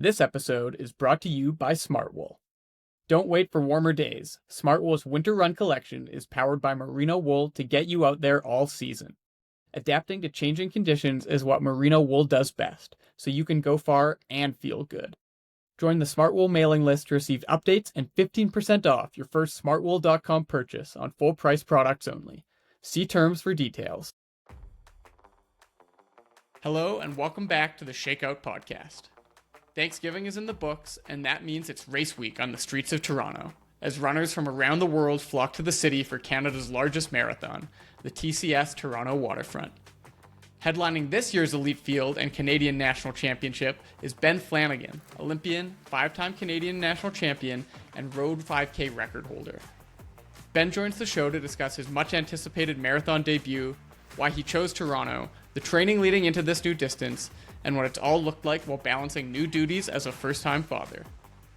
This episode is brought to you by Smartwool. Don't wait for warmer days. Smartwool's Winter Run collection is powered by merino wool to get you out there all season. Adapting to changing conditions is what merino wool does best, so you can go far and feel good. Join the Smartwool mailing list to receive updates and 15% off your first smartwool.com purchase on full price products only. See terms for details. Hello and welcome back to the Shakeout Podcast. Thanksgiving is in the books, and that means it's race week on the streets of Toronto, as runners from around the world flock to the city for Canada's largest marathon, the TCS Toronto Waterfront. Headlining this year's elite field and Canadian National Championship is Ben Flanagan, Olympian, 5-time Canadian National Champion, and Road 5K record holder. Ben joins the show to discuss his much-anticipated marathon debut, why he chose Toronto, the training leading into this new distance, and what it's all looked like while balancing new duties as a first-time father.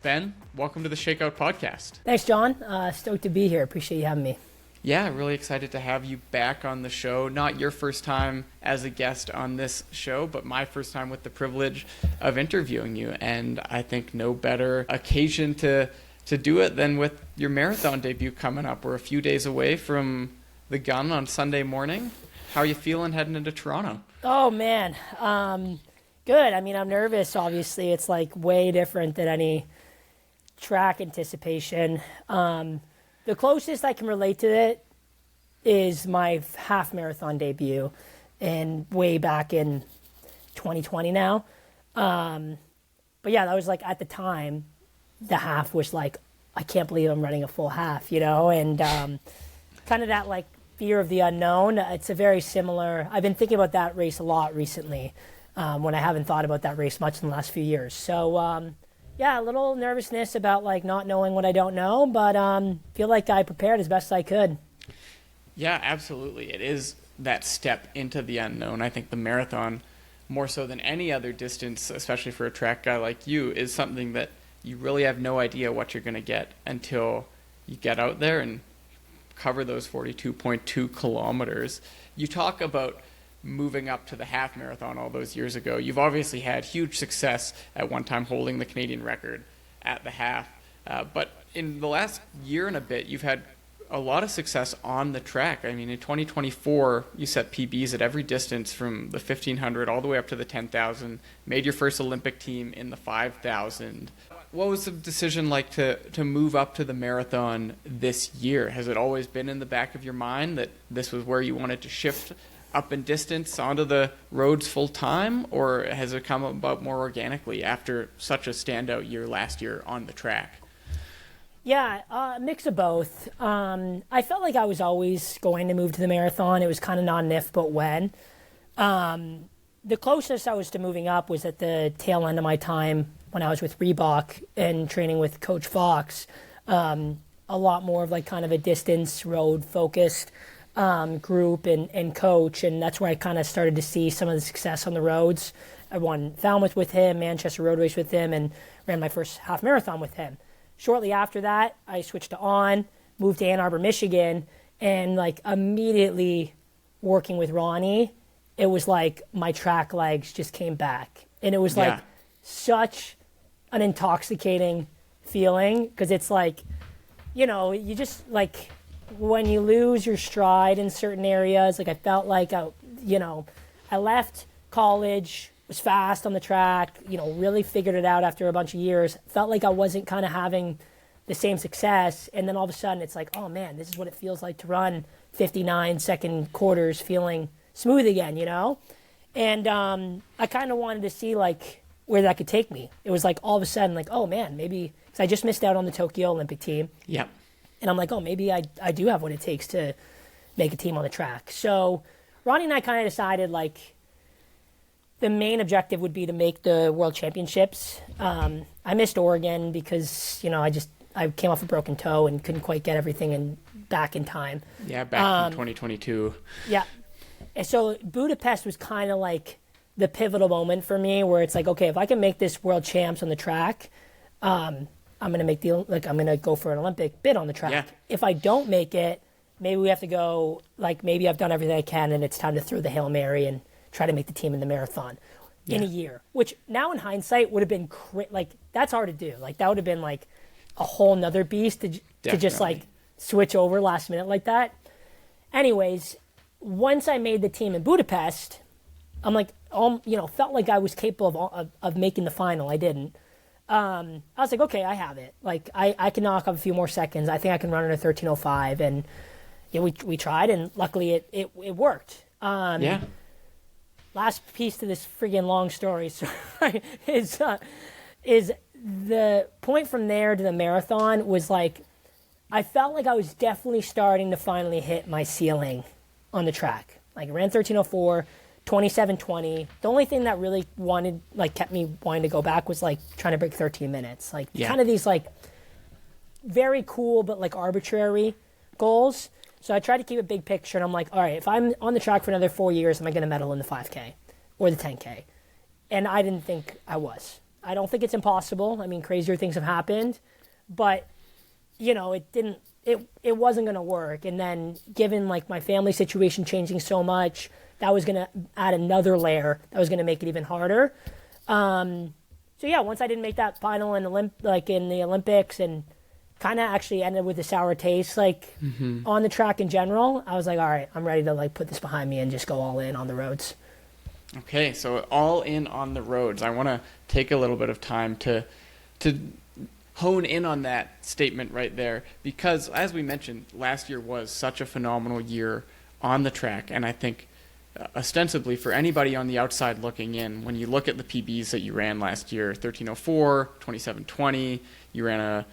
Ben, welcome to the Shakeout Podcast. Thanks, John. Stoked to be here. Appreciate you having me. Yeah, really excited to have you back on the show. Not your first time as a guest on this show, but my first time with the privilege of interviewing you. And I think no better occasion to do it than with your marathon debut coming up. We're a few days away from the gun on Sunday morning. How are you feeling heading into Toronto? Oh, man. Good. I mean, I'm nervous, obviously. It's like way different than any track anticipation. The closest I can relate to it is my half marathon debut, and way back in 2020 now. But yeah, that was like at the time, the half was like, I can't believe I'm running a full half, you know, and kind of that like fear of the unknown. It's a very similar, I've been thinking about that race a lot recently, when I haven't thought about that race much in the last few years. So, yeah, a little nervousness about like not knowing what I don't know, but feel like I prepared as best as I could. Yeah, absolutely. It is that step into the unknown. I think the marathon, more so than any other distance, especially for a track guy like you, is something that you really have no idea what you're going to get until you get out there and cover those 42.2 kilometers. You talk about moving up to the half marathon all those years ago. You've obviously had huge success at one time holding the Canadian record at the half. But in the last year and a bit, you've had a lot of success on the track. I mean, in 2024, you set PBs at every distance from the 1500 all the way up to the 10,000, made your first Olympic team in the 5,000. What was the decision like to move up to the marathon this year? Has it always been in the back of your mind that this was where you wanted to shift up in distance onto the roads full time, or has it come about more organically after such a standout year last year on the track? Yeah, a mix of both. I felt like I was always going to move to the marathon. It was kind of not an if, but when. The closest I was to moving up was at the tail end of my time when I was with Reebok and training with Coach Fox. A lot more of like kind of a distance road focused group and coach, and that's where I kind of started to see some of the success on the roads. I won Falmouth with him, Manchester Road Race with him, and ran my first half marathon with him. Shortly after that, I switched to On, moved to Ann Arbor, Michigan, and like immediately working with Ronnie, it was like my track legs just came back. And it was like such an intoxicating feeling, because it's like, you know, you just like, when you lose your stride in certain areas, like I felt like, I left college, was fast on the track, really figured it out after a bunch of years, felt like I wasn't kind of having the same success. And then all of a sudden it's like, oh man, this is what it feels like to run 59-second quarters feeling smooth again, And I kind of wanted to see like where that could take me. It was like all of a sudden like, oh man, maybe, because I just missed out on the Tokyo Olympic team. Yeah. And I'm like, oh, maybe I do have what it takes to make a team on the track. So Ronnie and I kind of decided, like, the main objective would be to make the World Championships. I missed Oregon because, I came off a broken toe and couldn't quite get everything back in time. Yeah, back in 2022. Yeah. And so Budapest was kind of like the pivotal moment for me, where it's like, okay, if I can make this World Champs on the track, I'm going to go for an Olympic bid on the track. Yeah. If I don't make it, maybe we have to go, like maybe I've done everything I can and it's time to throw the Hail Mary and try to make the team in the marathon. in a year, which now in hindsight would have been like, that's hard to do. Like that would have been like a whole nother beast to just like switch over last minute like that. Anyways, once I made the team in Budapest, I'm like, felt like I was capable of making the final. I didn't. I was like, okay, I have it. Like I can knock off a few more seconds. I think I can run at a 13:05, and we tried, and luckily it worked. Last piece to this friggin' long story is the point from there to the marathon was like, I felt like I was definitely starting to finally hit my ceiling on the track. Like I ran 13:04, 27:20. The only thing that really kept me wanting to go back was like trying to break 13 minutes. Like kind of these like very cool but like arbitrary goals. So I tried to keep a big picture, and I'm like, all right, if I'm on the track for another 4 years, am I going to medal in the 5K or the 10K? And I didn't think I was. I don't think it's impossible. I mean, crazier things have happened, but it wasn't going to work. And then given like my family situation changing so much, that was going to add another layer that was going to make it even harder. So yeah, once I didn't make that final in the Olympics, and kind of actually ended with a sour taste on the track in general, I was like, all right, I'm ready to like put this behind me and just go all in on the roads. Okay, so all in on the roads. I want to take a little bit of time to hone in on that statement right there, because as we mentioned, last year was such a phenomenal year on the track, and I think ostensibly for anybody on the outside looking in, when you look at the PBs that you ran last year, 13:04, 27:20, you ran a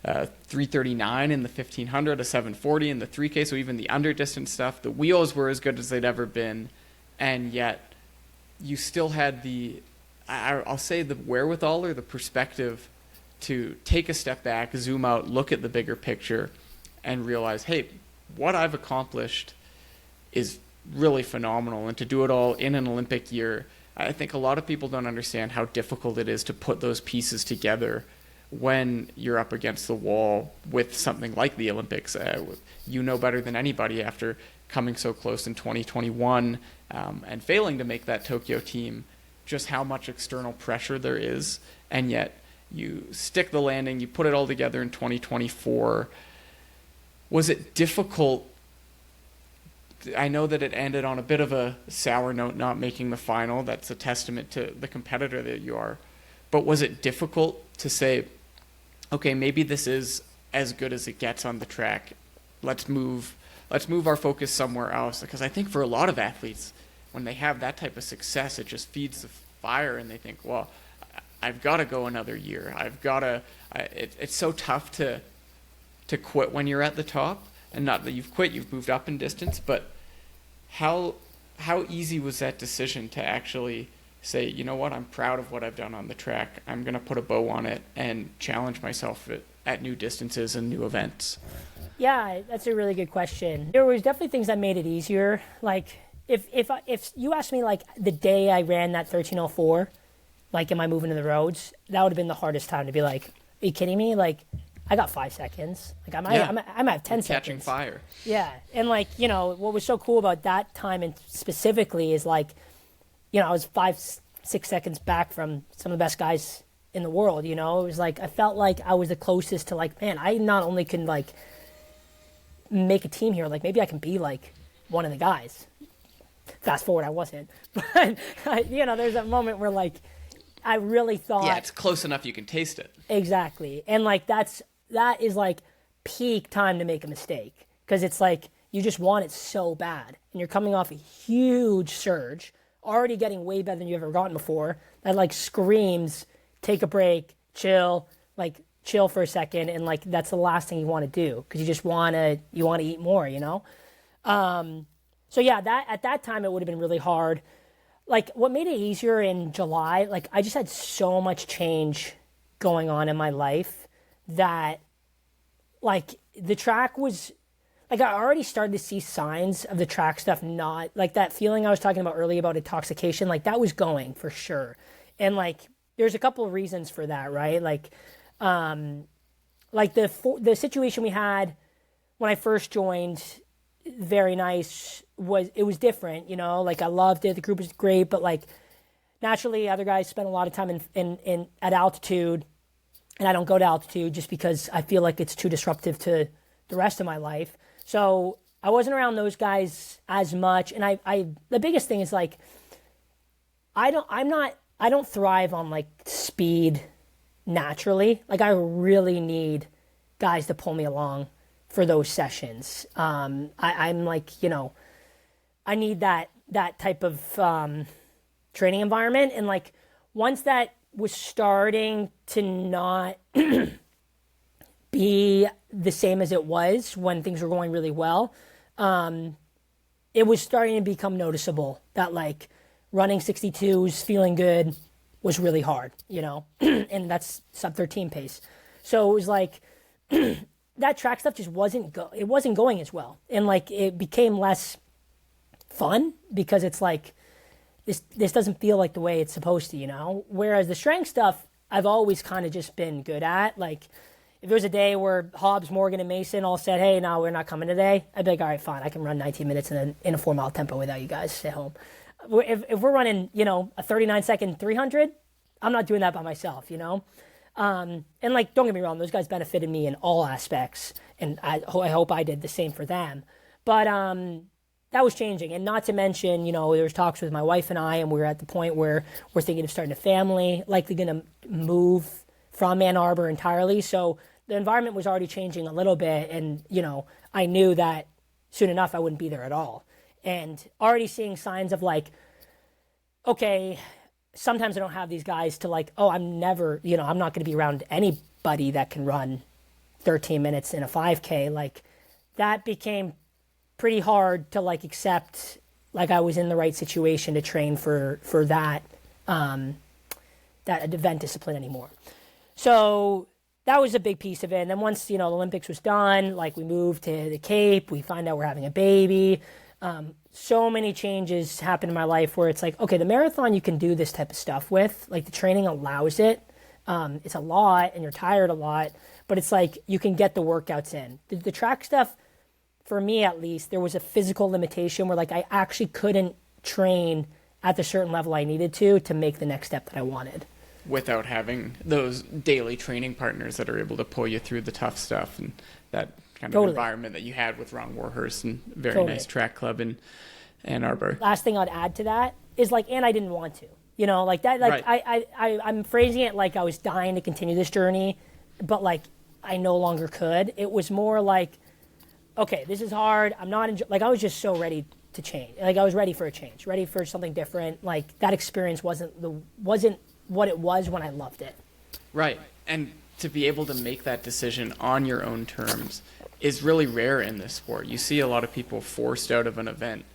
3:39 in the 1500, a 7:40 in the 3K, so even the under distance stuff, the wheels were as good as they'd ever been, and yet you still had I'll say the wherewithal or the perspective to take a step back, zoom out, look at the bigger picture, and realize, hey, what I've accomplished is really phenomenal. And to do it all in an Olympic year, I think a lot of people don't understand how difficult it is to put those pieces together when you're up against the wall with something like the Olympics. You know better than anybody, after coming so close in 2021 and failing to make that Tokyo team, just how much external pressure there is. And yet you stick the landing, you put it all together in 2024. Was it difficult? I know that it ended on a bit of a sour note, not making the final. That's a testament to the competitor that you are. But was it difficult to say, okay, maybe this is as good as it gets on the track. Let's move our focus somewhere else? Because I think for a lot of athletes, when they have that type of success, it just feeds the fire, and they think, well, I've got to go another year. It's so tough to quit when you're at the top, and not that you've quit, you've moved up in distance, but how easy was that decision to actually say, you know what, I'm proud of what I've done on the track. I'm going to put a bow on it and challenge myself at new distances and new events? Yeah, that's a really good question. There was definitely things that made it easier. Like if you asked me like the day I ran that 13:04, like am I moving to the roads, that would have been the hardest time to be like, are you kidding me? Like I got 5 seconds. Like I might have 10 seconds. Catching fire. Yeah, and like what was so cool about that time and specifically is like, I was 5-6 seconds back from some of the best guys in the world. It was like I felt like I was the closest to like, man, I not only can like make a team here, like maybe I can be like one of the guys. Fast forward, I wasn't, but there's that moment where like I really thought, yeah, it's close enough you can taste it. Exactly, and like that is like peak time to make a mistake, because it's like you just want it so bad, and you're coming off a huge surge, already getting way better than you've ever gotten before. That like screams, take a break, chill for a second, and like that's the last thing you want to do, because you just want to eat more, So yeah, that at that time it would have been really hard. Like what made it easier in July, like I just had so much change going on in my life that like the track was like, I already started to see signs of the track stuff, not like that feeling I was talking about earlier about intoxication, like that was going for sure. And like there's a couple of reasons for that, right? Like the situation we had when I first joined, very nice, it was different, like I loved it, the group was great, but like naturally, other guys spend a lot of time in at altitude, and I don't go to altitude just because I feel like it's too disruptive to the rest of my life. So I wasn't around those guys as much, and I the biggest thing is like I don't thrive on like speed naturally. Like I really need guys to pull me along for those sessions. I'm like, I need that type of training environment. And like once that was starting to not be the same as it was when things were going really well, it was starting to become noticeable that like running 62s, feeling good was really hard, and that's sub 13 pace. So it was like that track stuff just wasn't going as well. And like it became less fun because it's like this doesn't feel like the way it's supposed to, Whereas the strength stuff I've always kind of just been good at. Like if there was a day where Hobbs, Morgan, and Mason all said, hey, no, we're not coming today, I'd be like, all right, fine, I can run 19 minutes in a 4-mile tempo without you guys. Stay home. If we're running, a 39-second 300, I'm not doing that by myself, And like, don't get me wrong, those guys benefited me in all aspects, and I hope I did the same for them. But that was changing, and not to mention, there was talks with my wife and I, and we were at the point where we're thinking of starting a family, likely going to move from Ann Arbor entirely. So the environment was already changing a little bit, and I knew that soon enough I wouldn't be there at all. And already seeing signs of like, okay, sometimes I don't have these guys to like, oh, I'm not going to be around anybody that can run 13 minutes in a 5K. Like that became pretty hard to like accept, like I was in the right situation to train for that event discipline anymore. So that was a big piece of it. And then once, the Olympics was done, like we moved to the Cape, we find out we're having a baby. So many changes happen in my life where it's like, okay, the marathon you can do this type of stuff with, like the training allows it. It's a lot and you're tired a lot, but it's like you can get the workouts in. The track stuff, for me at least, there was a physical limitation where like I actually couldn't train at the certain level I needed to make the next step that I wanted. Without having those daily training partners that are able to pull you through the tough stuff and that kind of environment that you had with Ron Warhurst and very nice track club in Ann Arbor. Last thing I'd add to that is like, and I didn't want to, like that, like right. I'm phrasing it like I was dying to continue this journey, but like I no longer could. It was more like, okay, this is hard. I'm not like I was just so ready to change. Like I was ready for a change, ready for something different. Like that experience wasn't what it was when I loved it. Right. And to be able to make that decision on your own terms is really rare in this sport. You see a lot of people forced out of an event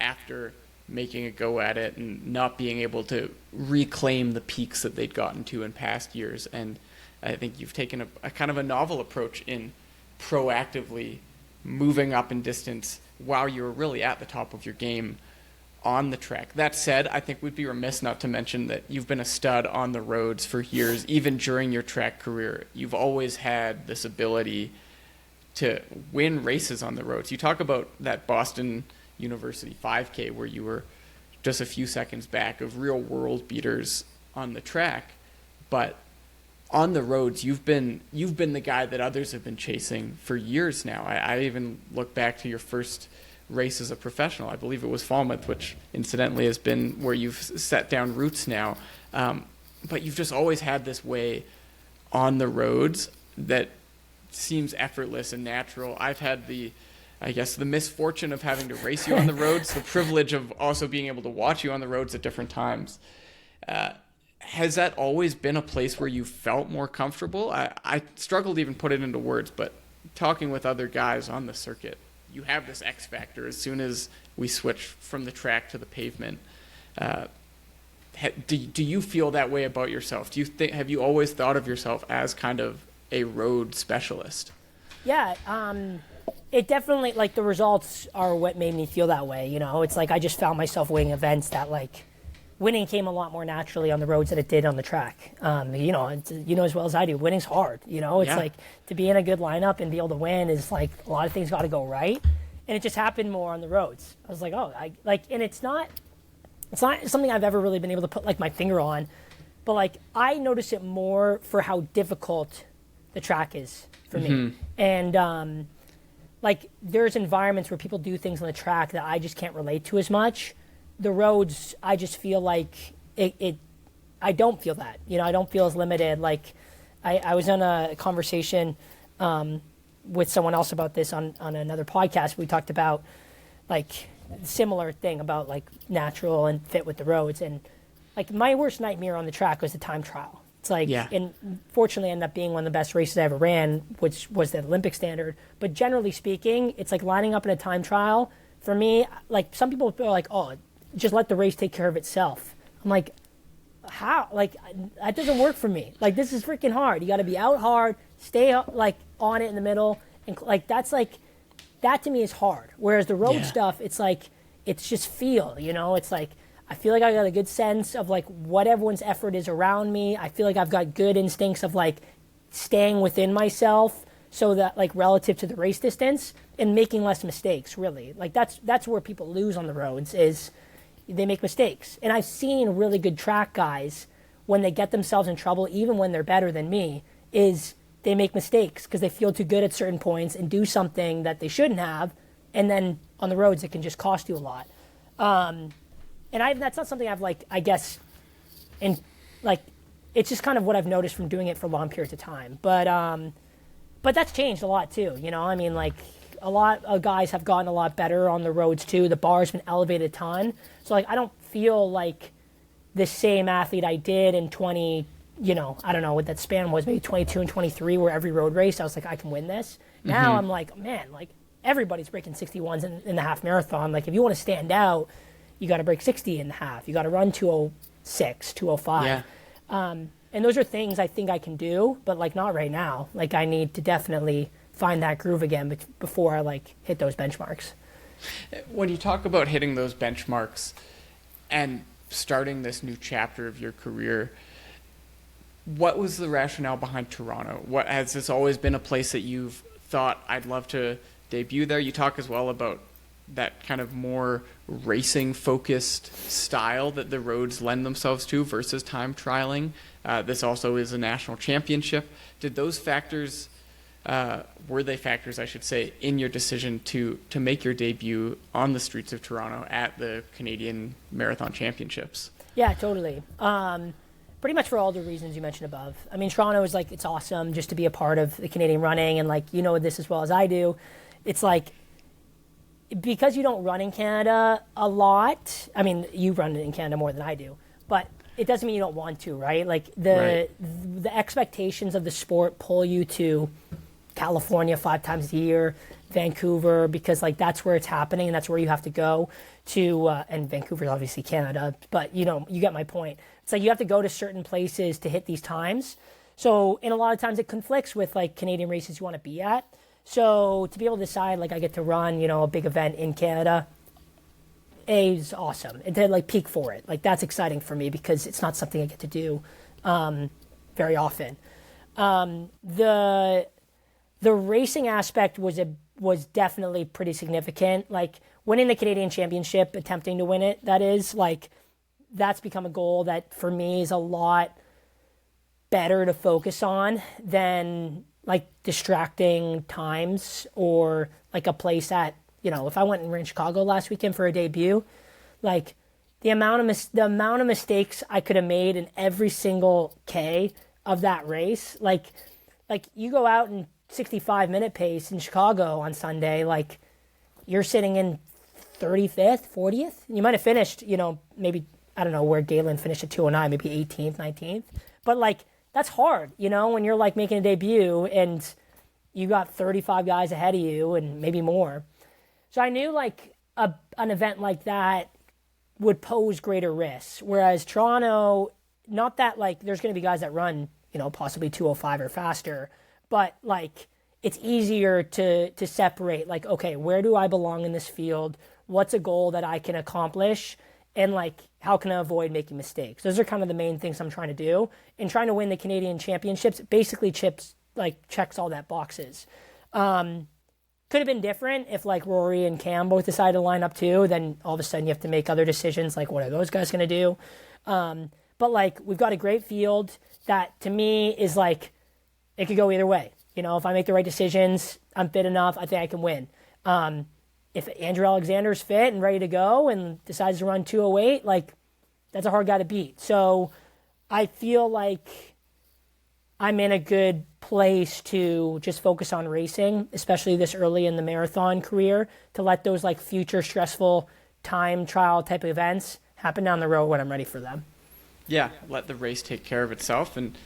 after making a go at it and not being able to reclaim the peaks that they'd gotten to in past years. And I think you've taken a kind of a novel approach in proactively moving up in distance while you're really at the top of your game on the track. That said, I think we'd be remiss not to mention that you've been a stud on the roads for years. Even during your track career, you've always had this ability to win races on the roads. You talk about that Boston University 5K where you were just a few seconds back of real world beaters on the track, but on the roads, you've been the guy that others have been chasing for years now. I even look back to your first race as a professional. I believe it was Falmouth, which incidentally has been where you've set down roots now. But you've just always had this way on the roads that seems effortless and natural. I've had the misfortune of having to race you on the roads, the privilege of also being able to watch you on the roads at different times. Has that always been a place where you felt more comfortable? I struggle to even put it into words, but talking with other guys on the circuit, you have this X factor as soon as we switch from the track to the pavement. Do you feel that way about yourself? Have you always thought of yourself as kind of a road specialist? Yeah, it definitely, like, the results are what made me feel that way, It's like I just found myself winning events that, like, winning came a lot more naturally on the roads than it did on the track. As well as I do, winning's hard, It's like to be in a good lineup and be able to win is like a lot of things got to go right. And it just happened more on the roads. I was like, and it's not It's not something I've ever really been able to put like my finger on, but like I notice it more for how difficult the track is for me. And like there's environments where people do things on the track that I just can't relate to as much. The roads, I just feel like I don't feel that. You know, I don't feel as limited. Like I was in a conversation with someone else about this on another podcast. We talked about like similar thing about like natural and fit with the roads. And like my worst nightmare on the track was the time trial. It's like, and fortunately ended up being one of the best races I ever ran, which was the Olympic standard. But generally speaking, it's like lining up in a time trial. For me, like some people feel like, oh, just let the race take care of itself. I'm like, how? Like that doesn't work for me. Like this is freaking hard. You got to be out hard, stay like on it in the middle, and like that's like that to me is hard. Whereas the road stuff, it's like it's just feel. You know, it's like I feel like I got a good sense of like what everyone's effort is around me. I feel like I've got good instincts of like staying within myself, so that like relative to the race distance and making less mistakes. Really, like that's where people lose on the roads is. They make mistakes. And I've seen really good track guys, when they get themselves in trouble, even when they're better than me, is they make mistakes because they feel too good at certain points and do something that they shouldn't have. And then on the roads, it can just cost you a lot. And that's not something I've like, I guess, and like, it's just kind of what I've noticed from doing it for long periods of time. But that's changed a lot too. You know, I mean, like, a lot of guys have gotten a lot better on the roads too. The bar's been elevated a ton. So like I don't feel like the same athlete I did in 20, you know, I don't know what that span was, maybe 22 and 23, where every road race I was like, I can win this. Now I'm like, man, like everybody's breaking 61s in the half marathon. Like if you want to stand out, you got to break 60 in the half. You got to run 206, 205. Yeah. And those are things I think I can do, but like not right now. Like I need to definitely find that groove again before I like hit those benchmarks. When you talk about hitting those benchmarks and starting this new chapter of your career, what was the rationale behind Toronto? What has this always been a place that you've thought I'd love to debut there? You talk as well about that kind of more racing focused style that the roads lend themselves to versus time trialing. This also is a national championship. Did those factors were they factors, I should say, in your decision to make your debut on the streets of Toronto at the Canadian Marathon Championships? Yeah, totally. Pretty much for all the reasons you mentioned above. I mean, Toronto is like, it's awesome just to be a part of the Canadian running, and like, you know this as well as I do. It's like, because you don't run in Canada a lot, I mean, you run in Canada more than I do, but it doesn't mean you don't want to, right? Like the expectations of the sport pull you to California 5 times a year, Vancouver, because like that's where it's happening and that's where you have to go to, and Vancouver's obviously Canada, but you know, you get my point. It's like you have to go to certain places to hit these times. So, and a lot of times it conflicts with like Canadian races you want to be at. So to be able to decide like I get to run, you know, a big event in Canada, is awesome. And to like peak for it, like that's exciting for me because it's not something I get to do very often. The racing aspect was definitely pretty significant. Like winning the Canadian Championship, attempting to win it, that is like, that's become a goal that for me is a lot better to focus on than like distracting times or like a place at, you know, if I went and ran Chicago last weekend for a debut, like the amount of mistakes I could have made in every single K of that race, like you go out and 65-minute pace in Chicago on Sunday, like you're sitting in 35th, 40th. You might have finished, you know, maybe, I don't know where Galen finished at 209, maybe 18th, 19th. But like, that's hard, you know, when you're like making a debut and you got 35 guys ahead of you and maybe more. So I knew like an event like that would pose greater risks. Whereas Toronto, not that like there's going to be guys that run, you know, possibly 205 or faster, but like it's easier to separate like, okay, where do I belong in this field? What's a goal that I can accomplish? And like, how can I avoid making mistakes? Those are kind of the main things I'm trying to do. And trying to win the Canadian Championships basically checks all that boxes. Could have been different if like Rory and Cam both decided to line up too. Then all of a sudden you have to make other decisions like what are those guys going to do? But like we've got a great field that to me is like it could go either way. You know, if I make the right decisions, I'm fit enough, I think I can win. If Andrew Alexander's fit and ready to go and decides to run 2:08, like that's a hard guy to beat. So I feel like I'm in a good place to just focus on racing, especially this early in the marathon career, to let those like future stressful time trial type of events happen down the road when I'm ready for them. Yeah, let the race take care of itself. And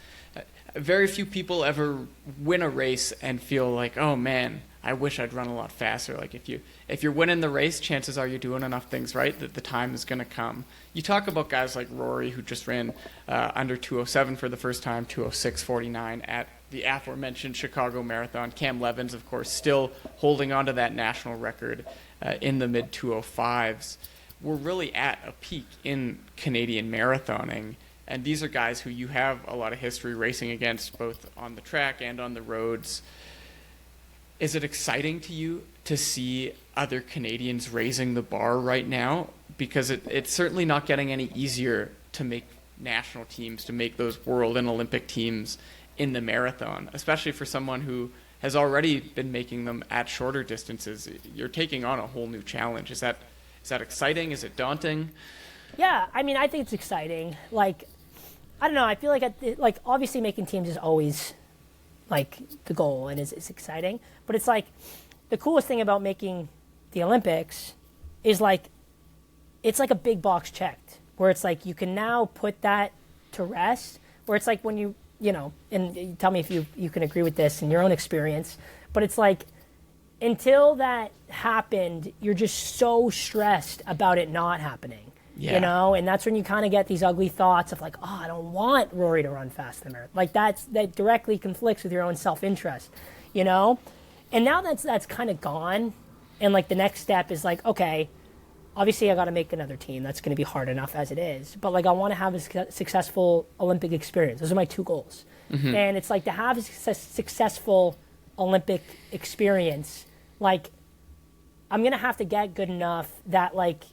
very few people ever win a race and feel like, oh man, I wish I'd run a lot faster. Like if you're winning the race, chances are you're doing enough things right that the time is going to come. You talk about guys like Rory who just ran under 2:07 for the first time, 2:06.49 at the aforementioned Chicago Marathon. Cam Levins, of course, still holding on to that national record in the mid 2:05s. We're really at a peak in Canadian marathoning. And these are guys who you have a lot of history racing against, both on the track and on the roads. Is it exciting to you to see other Canadians raising the bar right now? Because it's certainly not getting any easier to make national teams, to make those world and Olympic teams in the marathon, especially for someone who has already been making them at shorter distances. You're taking on a whole new challenge. Is that exciting? Is it daunting? Yeah, I mean, I think it's exciting. Like, I don't know. I feel like obviously making teams is always like the goal and it's exciting. But it's like the coolest thing about making the Olympics is like it's like a big box checked where it's like you can now put that to rest. Where it's like when you know, and you tell me if you can agree with this in your own experience. But it's like until that happened, you're just so stressed about it not happening. Yeah. You know, and that's when you kind of get these ugly thoughts of like, oh, I don't want Rory to run fast in the marathon. Like that directly conflicts with your own self-interest, you know? And now that's kind of gone. And like the next step is like, okay, obviously I got to make another team. That's going to be hard enough as it is. But like I want to have a successful Olympic experience. Those are my two goals. Mm-hmm. And it's like to have a successful Olympic experience, like I'm going to have to get good enough that like,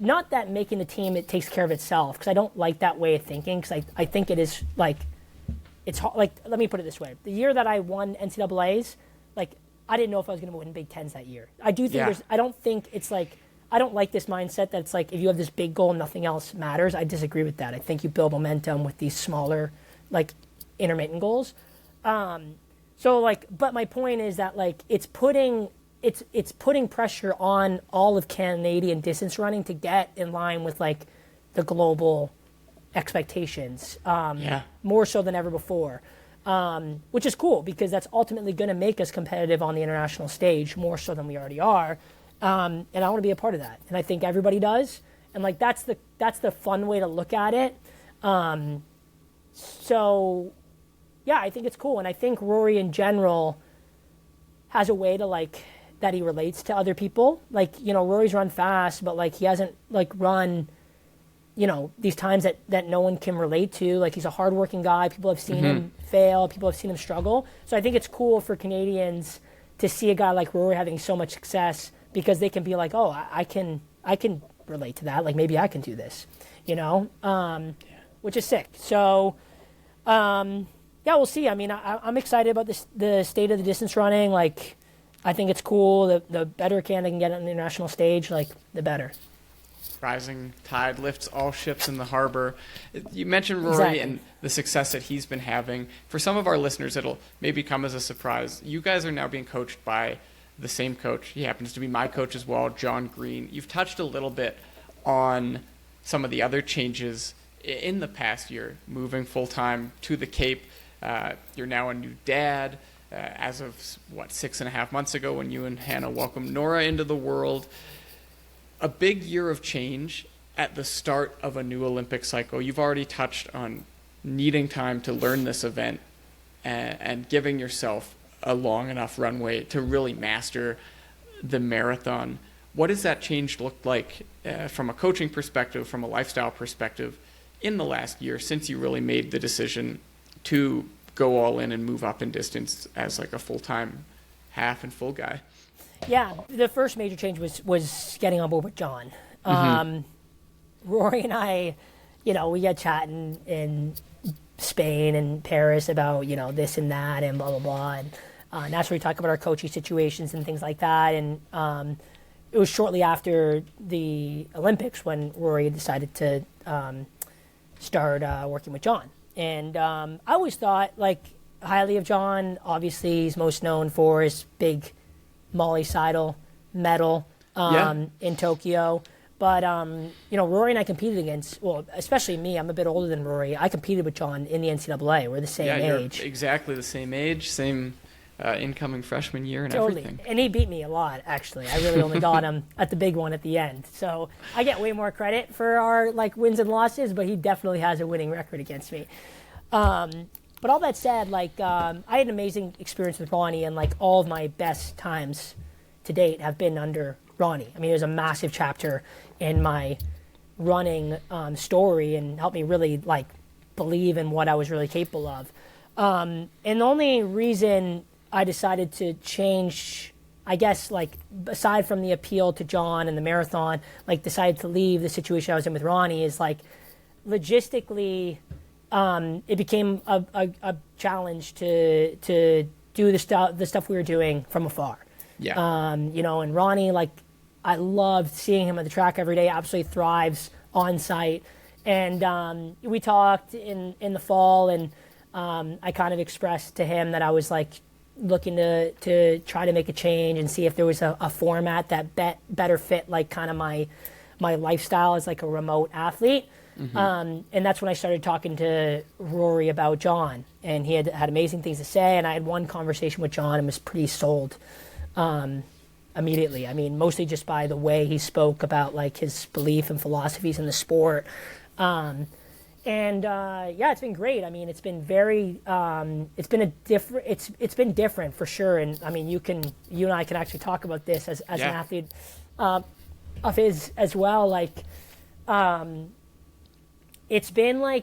not that making the team, it takes care of itself, because I don't like that way of thinking, because I think it is, like, it's hard. Like, let me put it this way. The year that I won NCAAs, like, I didn't know if I was going to win Big Tens that year. I do think I don't think it's like, I don't like this mindset that it's like, if you have this big goal and nothing else matters. I disagree with that. I think you build momentum with these smaller, like, intermittent goals. So, like, but my point is that, like, it's putting pressure on all of Canadian distance running to get in line with like the global expectations, more so than ever before, which is cool because that's ultimately going to make us competitive on the international stage more so than we already are, and I want to be a part of that, and I think everybody does, and like that's the fun way to look at it. So yeah, I think it's cool, and I think Rory in general has a way to like that he relates to other people. Like, you know, Rory's run fast, but like he hasn't like run, you know, these times that no one can relate to. Like he's a hardworking guy. People have seen him fail. People have seen him struggle. So I think it's cool for Canadians to see a guy like Rory having so much success because they can be like, oh, I can relate to that. Like maybe I can do this, you know, which is sick. So, yeah, we'll see. I mean, I'm excited about the state of the distance running. Like, I think it's cool. The better Canada can get on the international stage, like, the better. Rising tide lifts all ships in the harbor. You mentioned Rory and the success that he's been having. For some of our listeners, it'll maybe come as a surprise. You guys are now being coached by the same coach. He happens to be my coach as well, Jon Green. You've touched a little bit on some of the other changes in the past year, moving full-time to the Cape. You're now a new dad. As of, 6.5 months ago when you and Hannah welcomed Nora into the world. A big year of change at the start of a new Olympic cycle. You've already touched on needing time to learn this event and giving yourself a long enough runway to really master the marathon. What does that change look like from a coaching perspective, from a lifestyle perspective in the last year since you really made the decision to go all in and move up in distance as like a full-time half and full guy? Yeah, the first major change was getting on board with Jon. Rory and I, we got chatting in Spain and Paris about, this and that and blah, blah, blah. And that's where we talk about our coaching situations and things like that. And it was shortly after the Olympics when Rory decided to start working with Jon. And I always thought, highly of Jon. Obviously, he's most known for his big Molly Seidel medal in Tokyo. But, Rory and I competed against, especially me, I'm a bit older than Rory. I competed with Jon in the NCAA. We're the same age. You're exactly the same age, same incoming freshman year and everything. And he beat me a lot, actually. I really only got him at the big one at the end. So I get way more credit for our, wins and losses, but he definitely has a winning record against me. But all that said, I had an amazing experience with Ronnie, and, all of my best times to date have been under Ronnie. I mean, it was a massive chapter in my running story and helped me really believe in what I was really capable of. And the only reason I decided to change, I guess, aside from the appeal to Jon and the marathon, decided to leave the situation I was in with Ronnie is logistically, it became a challenge to do the stuff we were doing from afar. Yeah. And Ronnie, I loved seeing him at the track every day, absolutely thrives on site. And we talked in the fall, and I kind of expressed to him that I was looking to try to make a change and see if there was a format that better fit kind of my lifestyle as a remote athlete. And that's when I started talking to Rory about Jon, and he had amazing things to say, and I had one conversation with Jon and was pretty sold immediately. I mean, mostly just by the way he spoke about his belief and philosophies in the sport. It's been great. I mean, it's been very, it's been different for sure. And I mean, you and I can actually talk about this as an athlete of his as well. It's been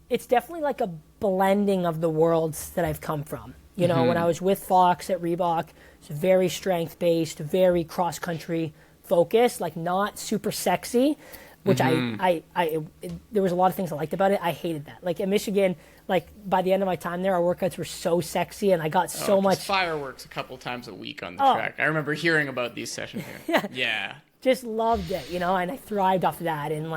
it's definitely a blending of the worlds that I've come from. When I was with Fox at Reebok, it's very strength-based, very cross-country focused, not super sexy, which I there was a lot of things I liked about it. I hated that. In Michigan, by the end of my time there, our workouts were so sexy, and I got so much fireworks a couple times a week on the track. I remember hearing about these sessions here. Yeah. Just loved it, and I thrived off of that. And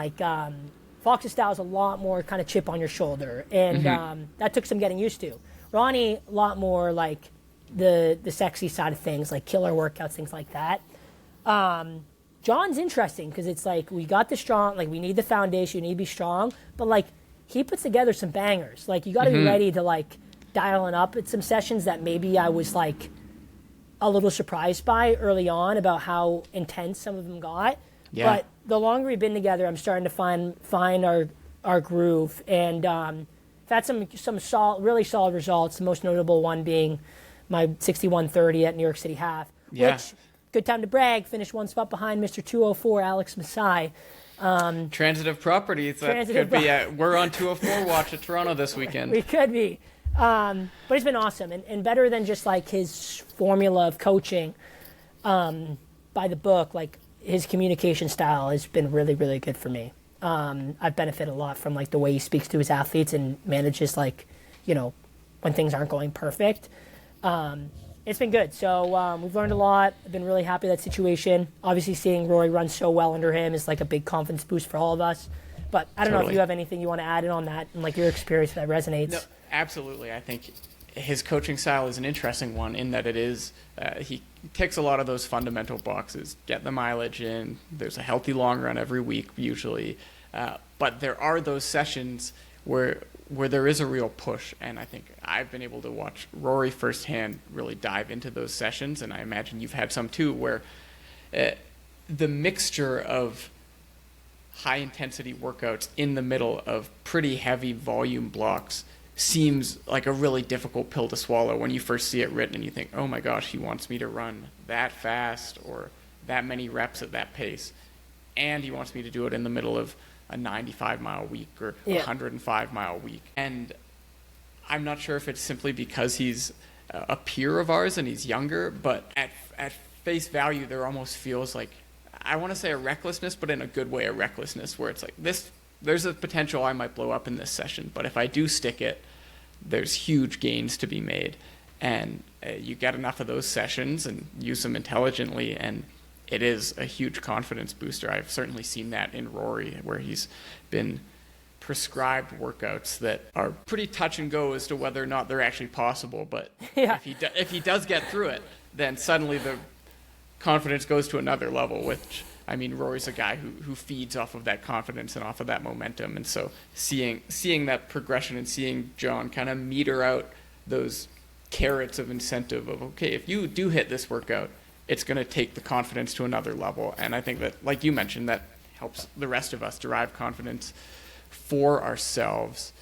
Fox's style is a lot more kind of chip on your shoulder, and that took some getting used to. Ronnie, a lot more the sexy side of things, killer workouts, things like that. Jon's interesting because it's we got the strong, we need the foundation, you need to be strong, but he puts together some bangers. You got to be ready to dial it up at some sessions that maybe I was a little surprised by early on about how intense some of them got. Yeah. But the longer we've been together, I'm starting to find our groove, and I've had some really solid results. The most notable one being my 61:30 at New York City Half. Yeah. Which, good time to brag, finished one spot behind Mr. 204 Alex Masai. Transitive properties. We're on 204 watch at Toronto this weekend. We could be. But it's been awesome, and better than just his formula of coaching by the book. His communication style has been really, really good for me. I've benefited a lot from the way he speaks to his athletes and manages when things aren't going perfect. It's been good. So we've learned a lot. I've been really happy with that situation. Obviously, seeing Rory run so well under him is a big confidence boost for all of us. But I don't know if you have anything you want to add in on that and your experience that resonates. No, absolutely. I think his coaching style is an interesting one in that it is he ticks a lot of those fundamental boxes. Get the mileage in. There's a healthy long run every week usually. But there are those sessions where there is a real push, and I think I've been able to watch Rory firsthand really dive into those sessions, and I imagine you've had some too, where the mixture of high-intensity workouts in the middle of pretty heavy volume blocks seems like a really difficult pill to swallow when you first see it written and you think, oh my gosh, he wants me to run that fast or that many reps at that pace, and he wants me to do it in the middle of a 95-mile week or a 105-mile week. And I'm not sure if it's simply because he's a peer of ours and he's younger, but at face value, there almost feels like, I want to say a recklessness, but in a good way, a recklessness, where it's like there's a potential I might blow up in this session, but if I do stick it, there's huge gains to be made. And you get enough of those sessions and use them intelligently, and it is a huge confidence booster. I've certainly seen that in Rory, where he's been prescribed workouts that are pretty touch and go as to whether or not they're actually possible. But if he does get through it, then suddenly the confidence goes to another level, which, I mean, Rory's a guy who feeds off of that confidence and off of that momentum. And so seeing that progression and seeing Jon kind of meter out those carrots of incentive of, okay, if you do hit this workout, it's going to take the confidence to another level. And I think that, like you mentioned, that helps the rest of us derive confidence for ourselves.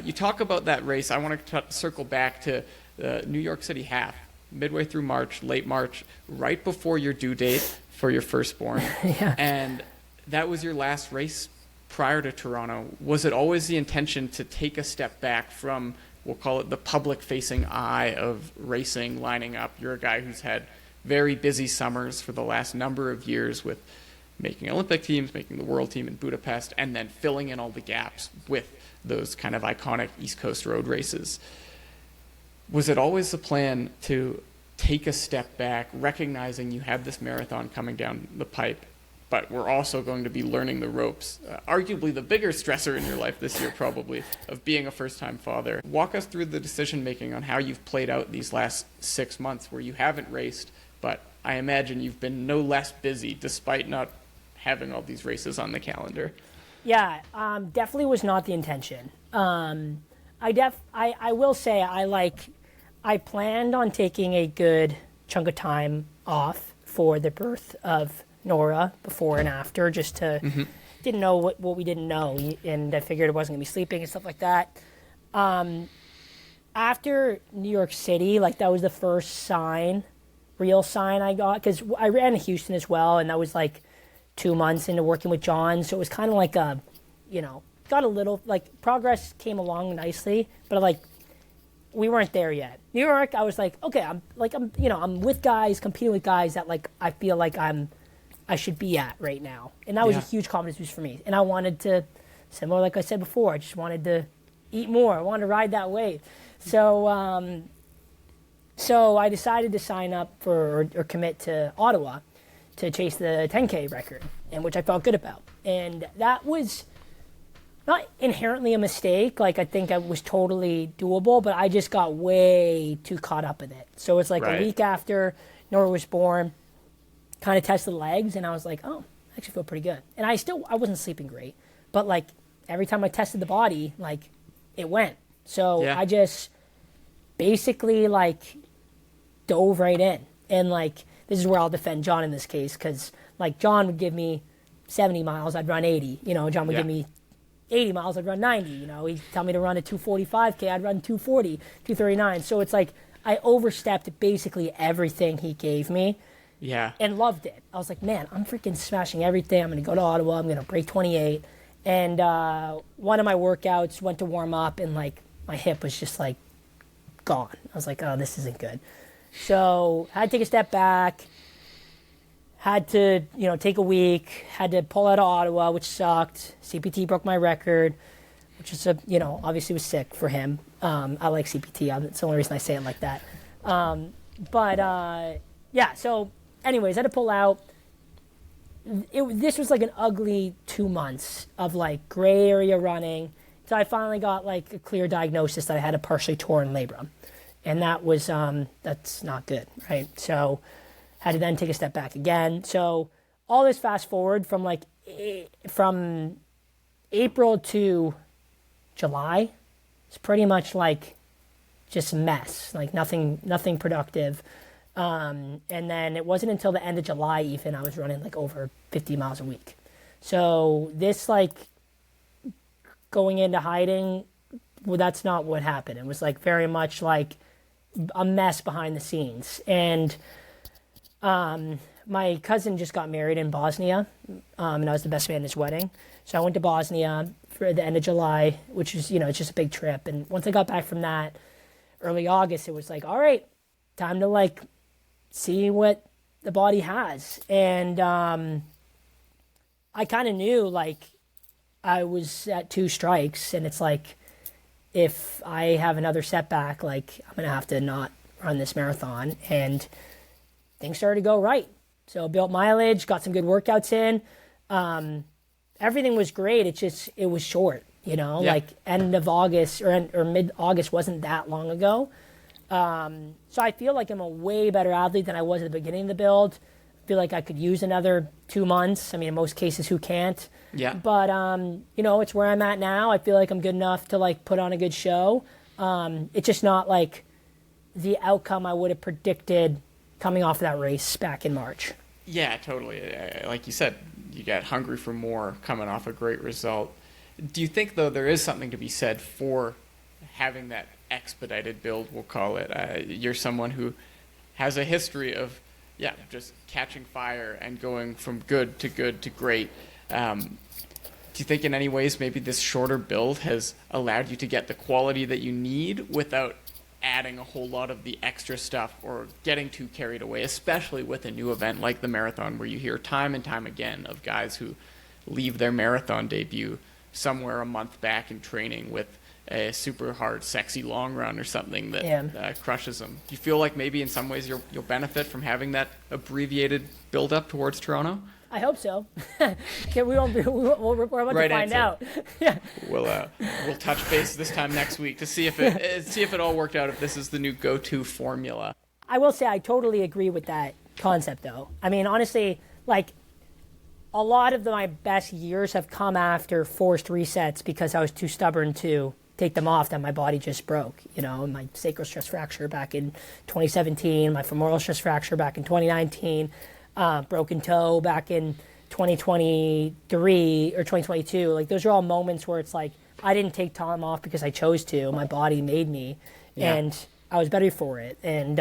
You talk about that race. I want to circle back to the New York City half, midway through March, late March, right before your due date for your firstborn. Yeah. And that was your last race prior to Toronto. Was it always the intention to take a step back from, we'll call it the public-facing eye of racing, lining up? You're a guy who's had very busy summers for the last number of years with making Olympic teams, making the world team in Budapest, and then filling in all the gaps with those kind of iconic East Coast road races. Was it always the plan to take a step back, recognizing you have this marathon coming down the pipe, but we're also going to be learning the ropes, arguably the bigger stressor in your life this year probably, of being a first-time father? Walk us through the decision-making on how you've played out these last 6 months where you haven't raced, but I imagine you've been no less busy despite not having all these races on the calendar. Yeah, definitely was not the intention. I will say I planned on taking a good chunk of time off for the birth of Nora before and after, just to didn't know what we didn't know, and I figured I wasn't gonna be sleeping and stuff like that. After New York City, like that was the first real sign I got, because I ran in Houston as well, and that was like 2 months into working with Jon, so it was kind of like got a little, like, progress came along nicely, but like we weren't there yet. New York, I was like, okay, I'm with guys, competing with guys that like I feel like I should be at right now, and that was a huge confidence boost for me. And I wanted to, similar like I said before, I just wanted to eat more. I wanted to ride that wave. So so I decided to sign up for or commit to Ottawa to chase the 10K record, and which I felt good about. And that was not inherently a mistake. Like, I think it was totally doable, but I just got way too caught up in it. So it's like a week after Nora was born, kind of tested the legs, and I was like, oh, I actually feel pretty good. And I wasn't sleeping great, but like every time I tested the body, like it went. So I just basically like dove right in. And like, this is where I'll defend Jon in this case, because like Jon would give me 70 miles, I'd run 80. Jon would give me 80 miles, I'd run 90. He'd tell me to run a 245K, I'd run 240, 239. So it's like I overstepped basically everything he gave me. Yeah. And loved it. I was like, man, I'm freaking smashing everything. I'm going to go to Ottawa. I'm going to break 28. And one of my workouts went to warm up, and like my hip was just like gone. I was like, oh, this isn't good. So I had to take a step back, had to, take a week, had to pull out of Ottawa, which sucked. CPT broke my record, which is, obviously was sick for him. I like CPT. That's the only reason I say it like that. Yeah, so anyways, I had to pull out. This was like an ugly 2 months of like gray area running. So I finally got like a clear diagnosis that I had a partially torn labrum. And that was, that's not good, right? So had to then take a step back again. So all this fast forward from like, from April to July, it's pretty much like just a mess, like nothing productive. And then it wasn't until the end of July even I was running like over 50 miles a week. So this like going into hiding, well, that's not what happened. It was like very much like a mess behind the scenes. And my cousin just got married in Bosnia, and I was the best man at his wedding. So I went to Bosnia for the end of July, which is, it's just a big trip. And once I got back from that, early August, it was like, all right, time to like see what The body has. And I kind of knew, like, I was at 2 strikes, and it's like, if I have another setback, like, I'm going to have to not run this marathon. And things started to go right. So built mileage, got some good workouts in. Everything was great. It was short, like end of August or mid-August wasn't that long ago. So I feel like I'm a way better athlete than I was at the beginning of the build. I feel like I could use another 2 months. I mean, in most cases, who can't? Yeah. But, it's where I'm at now. I feel like I'm good enough to, like, put on a good show. It's just not, like, the outcome I would have predicted coming off of that race back in March. Yeah, totally. Like you said, you get hungry for more coming off a great result. Do you think, though, there is something to be said for having that expedited build, we'll call it? You're someone who has a history of, just catching fire and going from good to great. Do you think in any ways maybe this shorter build has allowed you to get the quality that you need without adding a whole lot of the extra stuff or getting too carried away, especially with a new event like the marathon, where you hear time and time again of guys who leave their marathon debut somewhere a month back in training with a super hard, sexy long run or something that crushes them? Do you feel like maybe in some ways you'll benefit from having that abbreviated build up towards Toronto? I hope so. We're about to find out. Yeah. We'll touch base this time next week to see if it all worked out, if this is the new go-to formula. I will say I totally agree with that concept, though. I mean, honestly, like, a lot of my best years have come after forced resets because I was too stubborn to take them off, that my body just broke. My sacral stress fracture back in 2017, my femoral stress fracture back in 2019, broken toe back in 2023 or 2022. Like, those are all moments where it's like, I didn't take time off because I chose to. My body made me, and I was better for it. And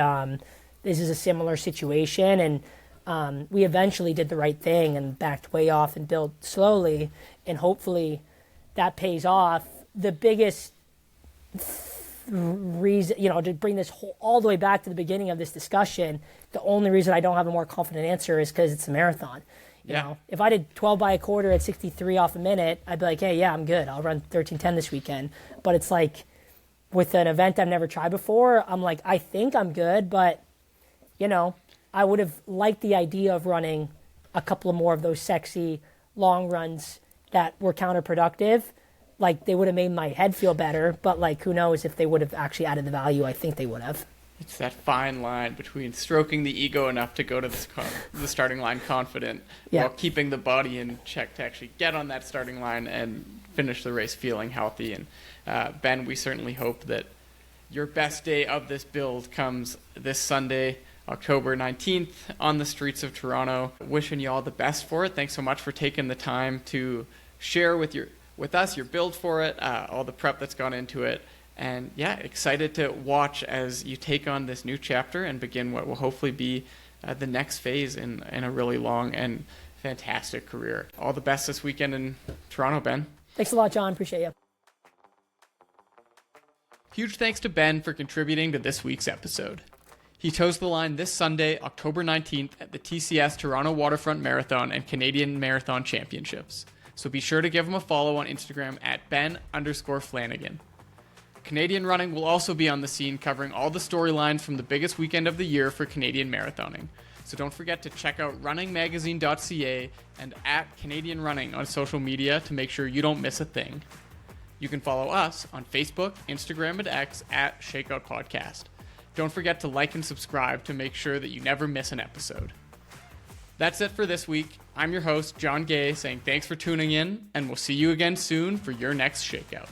this is a similar situation, and we eventually did the right thing and backed way off and built slowly, and hopefully that pays off. The biggest reason, to bring this all the way back to the beginning of this discussion, the only reason I don't have a more confident answer is because it's a marathon. You know, if I did 12 by a quarter at 63 off a minute, I'd be like, hey, I'm good. I'll run 13:10 this weekend. But it's like, with an event I've never tried before, I'm like, I think I'm good, but, I would have liked the idea of running a couple of more of those sexy long runs that were counterproductive. Like, they would have made my head feel better, but, like, who knows if they would have actually added the value I think they would have. It's that fine line between stroking the ego enough to go to the starting line confident while keeping the body in check to actually get on that starting line and finish the race feeling healthy. And Ben, we certainly hope that your best day of this build comes this Sunday, October 19th, on the streets of Toronto. Wishing you all the best for it. Thanks so much for taking the time to share with us your build for it, all the prep that's gone into it. And excited to watch as you take on this new chapter and begin what will hopefully be the next phase in a really long and fantastic career. All the best this weekend in Toronto, Ben. Thanks a lot, John. Appreciate you. Huge thanks to Ben for contributing to this week's episode. He toes the line this Sunday, October 19th, at the TCS Toronto Waterfront Marathon and Canadian Marathon Championships. So be sure to give him a follow on Instagram at Ben_Flanagan. Canadian Running will also be on the scene, covering all the storylines from the biggest weekend of the year for Canadian marathoning. So don't forget to check out runningmagazine.ca and at Canadian Running on social media to make sure you don't miss a thing. You can follow us on Facebook, Instagram, and X at Shakeout Podcast. Don't forget to like and subscribe to make sure that you never miss an episode. That's it for this week. I'm your host, John Gay, saying thanks for tuning in, and we'll see you again soon for your next Shakeout.